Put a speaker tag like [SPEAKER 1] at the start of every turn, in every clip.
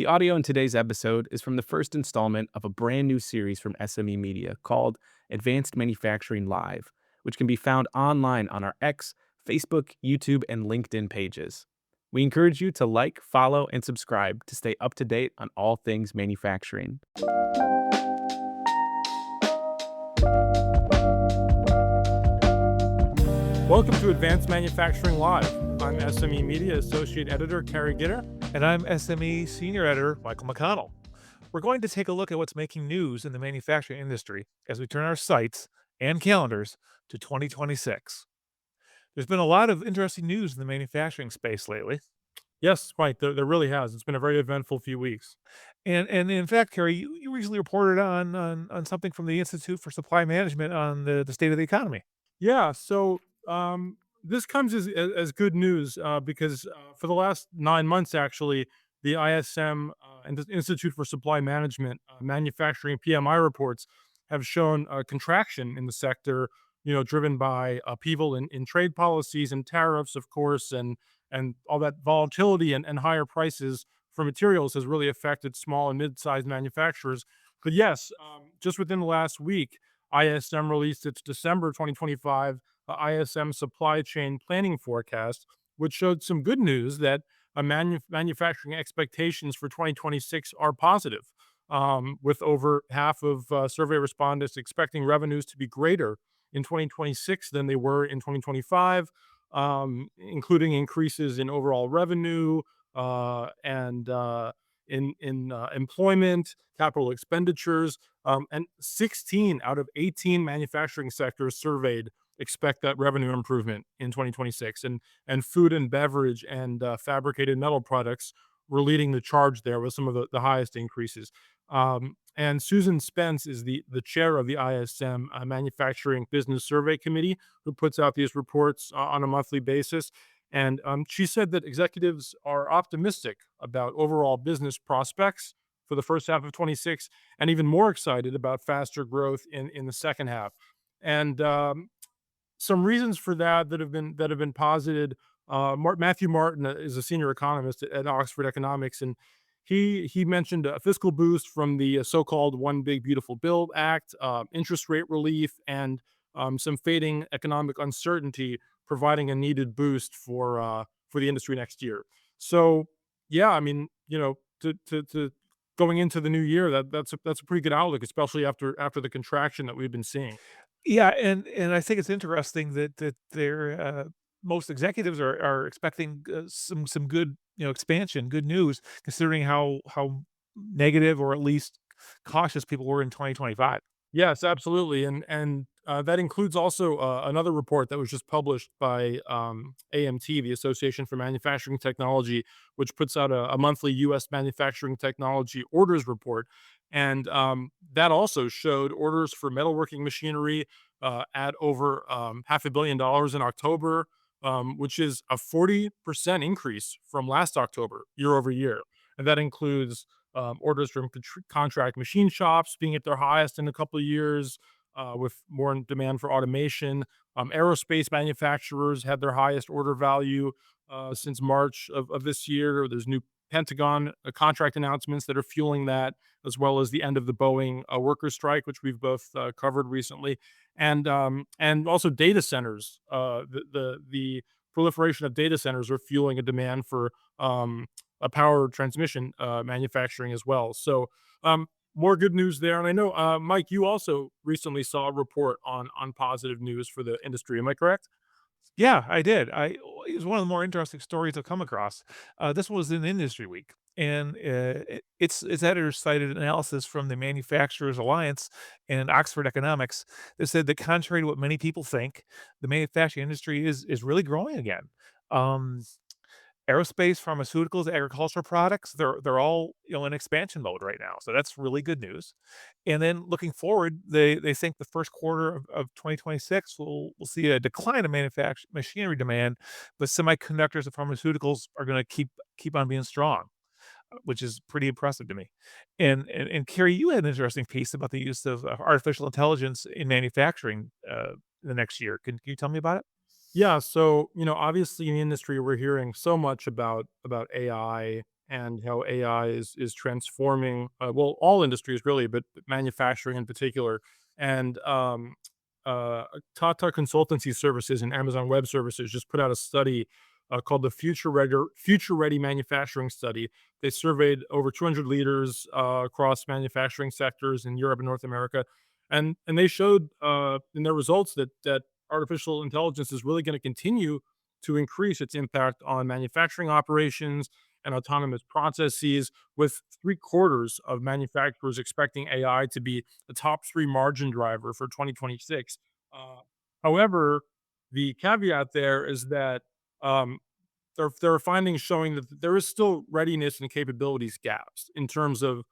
[SPEAKER 1] The audio in today's episode is from the first installment of a brand new series from SME Media called Advanced Manufacturing Live, which can be found online on our X, Facebook, YouTube, and LinkedIn pages. We encourage you to like, follow, and subscribe to stay up to date on all things manufacturing.
[SPEAKER 2] Welcome to Advanced Manufacturing Live. I'm SME Media Associate Editor Carrie Gitter.
[SPEAKER 3] And I'm SME Senior Editor Michael McConnell. We're going to take a look at what's making news in the manufacturing industry as we turn our sights and calendars to 2026. There's been a lot of interesting news in the manufacturing space lately.
[SPEAKER 2] Yes, Mike, there really has. It's been a very eventful few weeks.
[SPEAKER 3] And in fact, Carrie, you recently reported on something from the Institute for Supply Management on the state of the economy.
[SPEAKER 2] Yeah, so this comes as good news because for the last 9 months, actually, the ISM and the Institute for Supply Management manufacturing PMI reports have shown a contraction in the sector, driven by upheaval in trade policies and tariffs, of course, and all that volatility and higher prices for materials has really affected small and mid-sized manufacturers. But yes, just within the last week, ISM released its December 2025 ISM supply chain planning forecast, which showed some good news that manufacturing expectations for 2026 are positive, with over half of survey respondents expecting revenues to be greater in 2026 than they were in 2025, including increases in overall revenue and in employment, capital expenditures, and 16 out of 18 manufacturing sectors surveyed expect that revenue improvement in 2026. And food and beverage and fabricated metal products were leading the charge there with some of the highest increases. And Susan Spence is the chair of the ISM Manufacturing Business Survey Committee, who puts out these reports on a monthly basis. And she said that executives are optimistic about overall business prospects for the first half of 26, and even more excited about faster growth in the second half. And some reasons for that have been posited. Matthew Martin is a senior economist at Oxford Economics, and he mentioned a fiscal boost from the so-called One Big Beautiful Bill Act, interest rate relief, and some fading economic uncertainty, providing a needed boost for the industry next year. So, yeah, I mean, to going into the new year, that's a pretty good outlook, especially after the contraction that we've been seeing.
[SPEAKER 3] Yeah, and I think it's interesting that they're most executives are expecting some good expansion, good news, considering how negative or at least cautious people were in 2025.
[SPEAKER 2] Yes, absolutely, and that includes also another report that was just published by AMT, the Association for Manufacturing Technology, which puts out a monthly U.S. manufacturing technology orders report, and that also showed orders for metalworking machinery at over $500 million in October, which is a 40% increase from last October, year over year, and that includes orders from contract machine shops being at their highest in a couple of years, with more demand for automation. Aerospace manufacturers had their highest order value since March of this year. There's new Pentagon contract announcements that are fueling that, as well as the end of the Boeing workers' strike, which we've both covered recently, and also data centers. The proliferation of data centers are fueling a demand for a power transmission manufacturing as well. So more good news there. And I know, Mike, you also recently saw a report on positive news for the industry. Am I correct?
[SPEAKER 3] Yeah, I did. It was one of the more interesting stories I've come across. This was in Industry Week, and its editor cited analysis from the Manufacturers Alliance and Oxford Economics that said that contrary to what many people think, the manufacturing industry is really growing again. Um, Aerospace, pharmaceuticals, agricultural products, they're all, in expansion mode right now, so that's really good news. And then looking forward, they think the first quarter of 2026 will see a decline in manufacturing machinery demand, but semiconductors and pharmaceuticals are gonna keep on being strong, which is pretty impressive to me. And Carrie, you had an interesting piece about the use of artificial intelligence in manufacturing, the next year. Can you tell me about it?
[SPEAKER 2] Yeah, so obviously in the industry we're hearing so much about AI and how AI is transforming, well, all industries really, but manufacturing in particular. And Tata Consultancy Services and Amazon Web Services just put out a study called the Future Ready Manufacturing Study. They surveyed over 200 leaders across manufacturing sectors in Europe and North America, and they showed in their results that artificial intelligence is really going to continue to increase its impact on manufacturing operations and autonomous processes, with three quarters of manufacturers expecting AI to be the top three margin driver for 2026. Uh, However, the caveat there is that um, there are findings showing that there is still readiness and capabilities gaps in terms of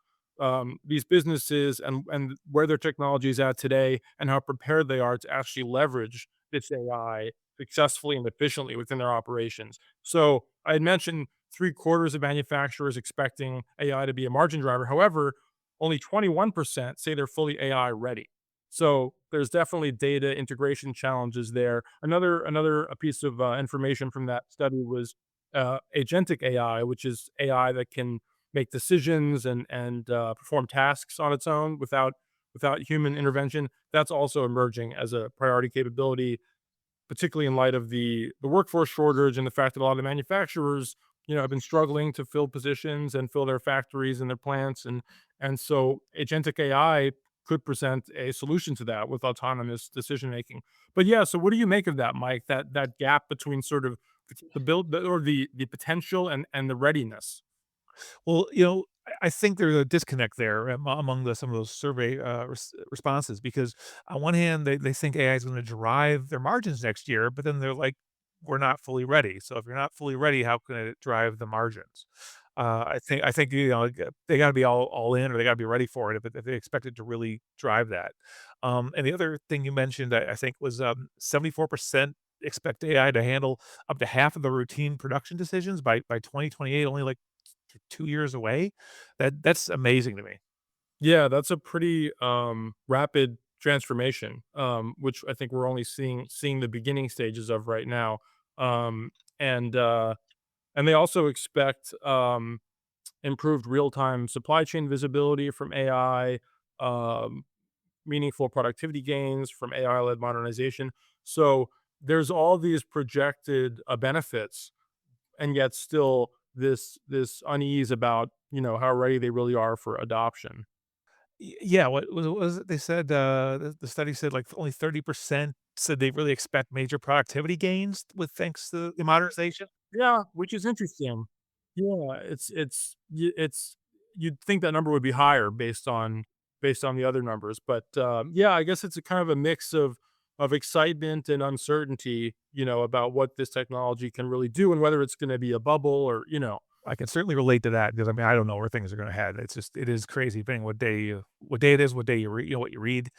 [SPEAKER 2] these businesses and where their technology is at today and how prepared they are to actually leverage this AI successfully and efficiently within their operations. So I had mentioned three quarters of manufacturers expecting AI to be a margin driver. However, only 21% say they're fully AI ready. So there's definitely data integration challenges there. Another piece of information from that study was agentic AI, which is AI that can make decisions and perform tasks on its own without human intervention. That's also emerging as a priority capability, particularly in light of the workforce shortage and the fact that a lot of manufacturers, have been struggling to fill positions and fill their factories and their plants, and so agentic AI could present a solution to that with autonomous decision making. But yeah, so what do you make of that, Mike? That gap between sort of the build or the potential and the readiness.
[SPEAKER 3] Well, I think there's a disconnect there among some of those survey responses because on one hand, they think AI is going to drive their margins next year, but then they're like, we're not fully ready. So if you're not fully ready, how can it drive the margins? I think they got to be all in, or they got to be ready for it if they expect it to really drive that. And the other thing you mentioned, I think, was 74% expect AI to handle up to half of the routine production decisions by 2028. Only like 2 years away. That's amazing to me.
[SPEAKER 2] Yeah, that's a pretty rapid transformation, which I think we're only seeing the beginning stages of right now. Um, and uh, and they also expect improved real time supply chain visibility from AI, um, meaningful productivity gains from AI led modernization. So there's all these projected benefits, and yet still this unease about how ready they really are for adoption.
[SPEAKER 3] Yeah, what was it they said, the study said, like, only 30% said they really expect major productivity gains with thanks to the modernization?
[SPEAKER 2] Yeah, which is interesting. Yeah, it's you'd think that number would be higher based on the other numbers, but yeah, I guess it's a kind of a mix of excitement and uncertainty, about what this technology can really do and whether it's going to be a bubble or.
[SPEAKER 3] I can certainly relate to that because, I mean, I don't know where things are gonna head. It is crazy depending what day it is, what day you read, what you read.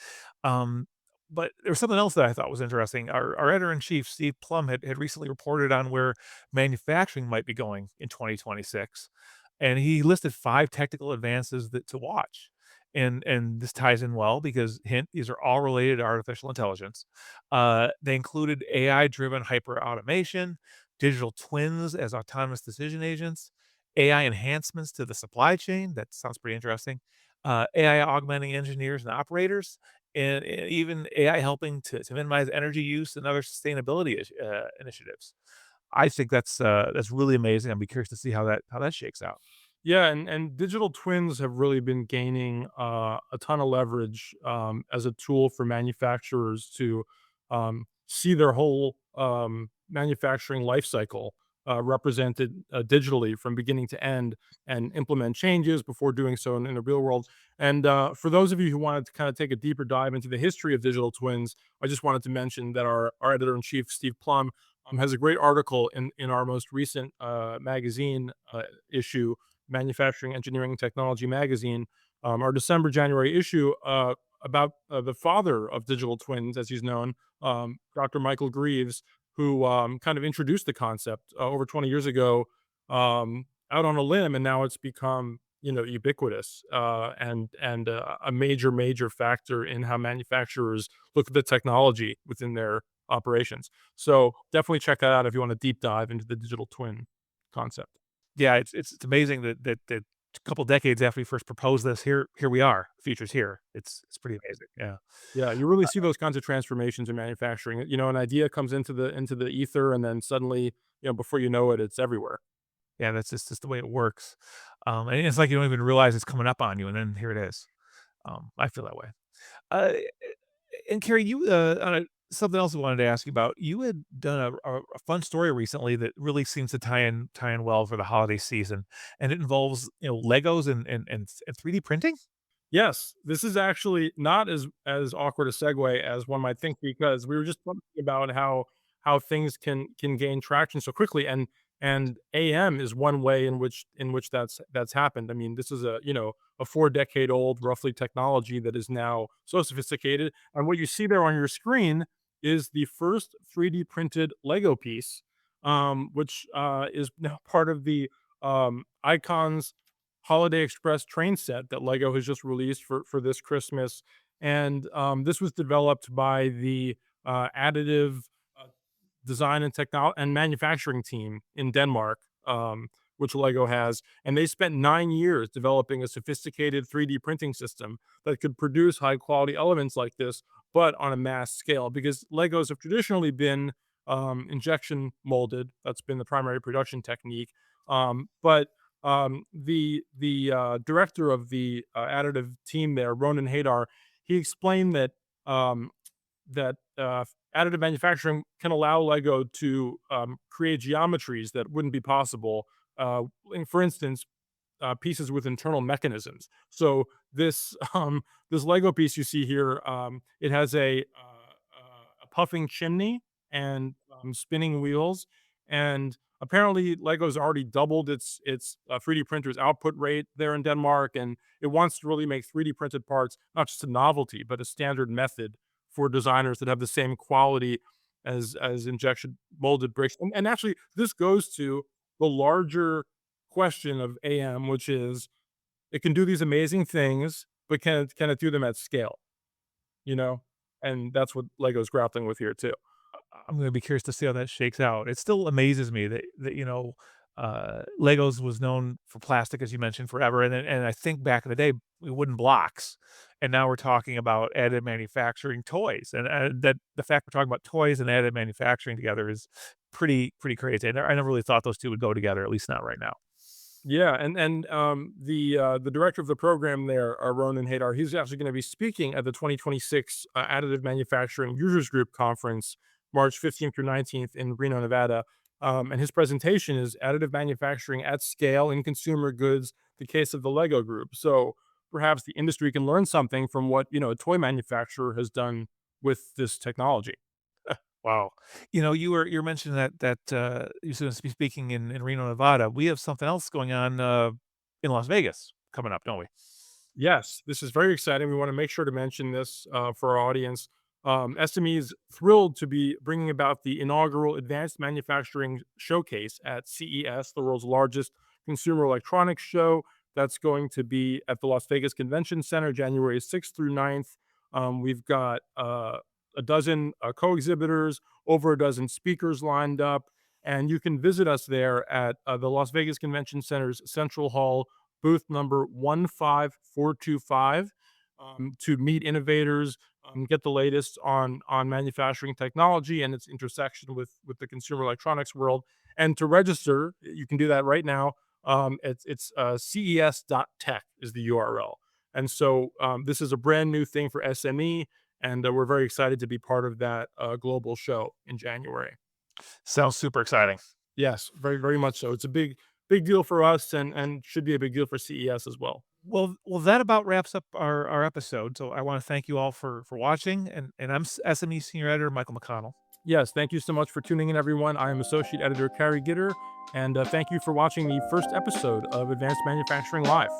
[SPEAKER 3] Um, but there was something else that I thought was interesting. Our editor-in-chief, Steve Plum, had recently reported on where manufacturing might be going in 2026, and he listed 5 technical advances that to watch. And this ties in well because, hint, these are all related to artificial intelligence. They included AI-driven hyperautomation, digital twins as autonomous decision agents, AI enhancements to the supply chain. That sounds pretty interesting. AI augmenting engineers and operators, and even AI helping to minimize energy use and other sustainability initiatives. I think that's really amazing. I'd be curious to see how that shakes out.
[SPEAKER 2] Yeah, and digital twins have really been gaining a ton of leverage as a tool for manufacturers to see their whole manufacturing life cycle represented digitally from beginning to end and implement changes before doing so in the real world. And for those of you who wanted to kind of take a deeper dive into the history of digital twins, I just wanted to mention that our editor in chief, Steve Plum, has a great article in our most recent magazine issue, Manufacturing, Engineering, and Technology magazine, our December January issue, about the father of digital twins, as he's known, Dr. Michael Greaves, who kind of introduced the concept over 20 years ago, out on a limb, and now it's become ubiquitous and a major factor in how manufacturers look at the technology within their operations. So definitely check that out if you want to deep dive into the digital twin concept.
[SPEAKER 3] Yeah, it's amazing that a couple decades after we first proposed this, here we are, future's here. It's pretty amazing, yeah.
[SPEAKER 2] Yeah, you really see those kinds of transformations in manufacturing. You know, an idea comes into the ether, and then suddenly, before you know it, it's everywhere.
[SPEAKER 3] Yeah, that's just the way it works. And it's like you don't even realize it's coming up on you, and then here it is. I feel that way. Uh, and Carrie, you, something else I wanted to ask you about. You had done a fun story recently that really seems to tie in well for the holiday season, and it involves, Legos and 3D printing?
[SPEAKER 2] Yes, this is actually not as awkward a segue as one might think, because we were just talking about how things can gain traction so quickly, and AM is one way in which that's happened. I mean, this is a 4 decade old roughly technology that is now so sophisticated, and what you see there on your screen is the first 3D printed Lego piece, which is now part of the Icons Holiday Express train set that Lego has just released for this Christmas, and this was developed by the additive uh, design and technology and manufacturing team in Denmark, which Lego has, and they spent 9 years developing a sophisticated 3D printing system that could produce high quality elements like this, but on a mass scale. Because Legos have traditionally been injection molded; that's been the primary production technique, but the director of the additive team there, Ronan Hadar, he explained that um, additive manufacturing can allow Lego to create geometries that wouldn't be possible. For instance, pieces with internal mechanisms. So this Lego piece you see here, it has a puffing chimney and spinning wheels, and apparently Lego's already doubled its 3D printer's output rate there in Denmark, and it wants to really make 3D printed parts not just a novelty, but a standard method for designers that have the same quality as injection molded bricks. And actually, this goes to the larger question of AM, which is it can do these amazing things, but can it do them at scale? You know, and that's what Lego's grappling with here too.
[SPEAKER 3] I'm gonna be curious to see how that shakes out. It still amazes me that Legos was known for plastic, as you mentioned, forever, and I think back in the day, wooden blocks, and now we're talking about additive manufacturing toys, and, that the fact we're talking about toys and additive manufacturing together is pretty crazy. I never really thought those 2 would go together, at least not right now.
[SPEAKER 2] Yeah, and the director of the program there, Ronan Hadar, he's actually going to be speaking at the 2026 Additive Manufacturing Users Group Conference, March 15th through 19th in Reno, Nevada. And his presentation is additive manufacturing at scale in consumer goods, the case of the Lego Group. So perhaps the industry can learn something from what a toy manufacturer has done with this technology.
[SPEAKER 3] Wow. You're mentioning that you're gonna be speaking in Reno, Nevada. We have something else going on, in Las Vegas coming up, don't we?
[SPEAKER 2] Yes, this is very exciting. We want to make sure to mention this for our audience. SME is thrilled to be bringing about the inaugural Advanced Manufacturing Showcase at CES, the world's largest consumer electronics show. That's going to be at the Las Vegas Convention Center, January 6th through 9th. We've got a dozen co exhibitors, over a dozen speakers lined up, and you can visit us there at the Las Vegas Convention Center's Central Hall booth number 15425, to meet innovators, get the latest on manufacturing technology and its intersection with the consumer electronics world. And to register, you can do that right now. It's ces.tech is the URL. And so this is a brand new thing for SME, and we're very excited to be part of that global show in January.
[SPEAKER 3] Sounds super exciting.
[SPEAKER 2] Yes, very, very much so. It's a big deal for us, and should be a big deal for CES as well.
[SPEAKER 3] Well, that about wraps up our episode, so I wanna thank you all for watching, and I'm SME Senior Editor Michael McConnell.
[SPEAKER 2] Yes, thank you so much for tuning in, everyone. I am Associate Editor Carrie Gitter, and thank you for watching the first episode of Advanced Manufacturing Live.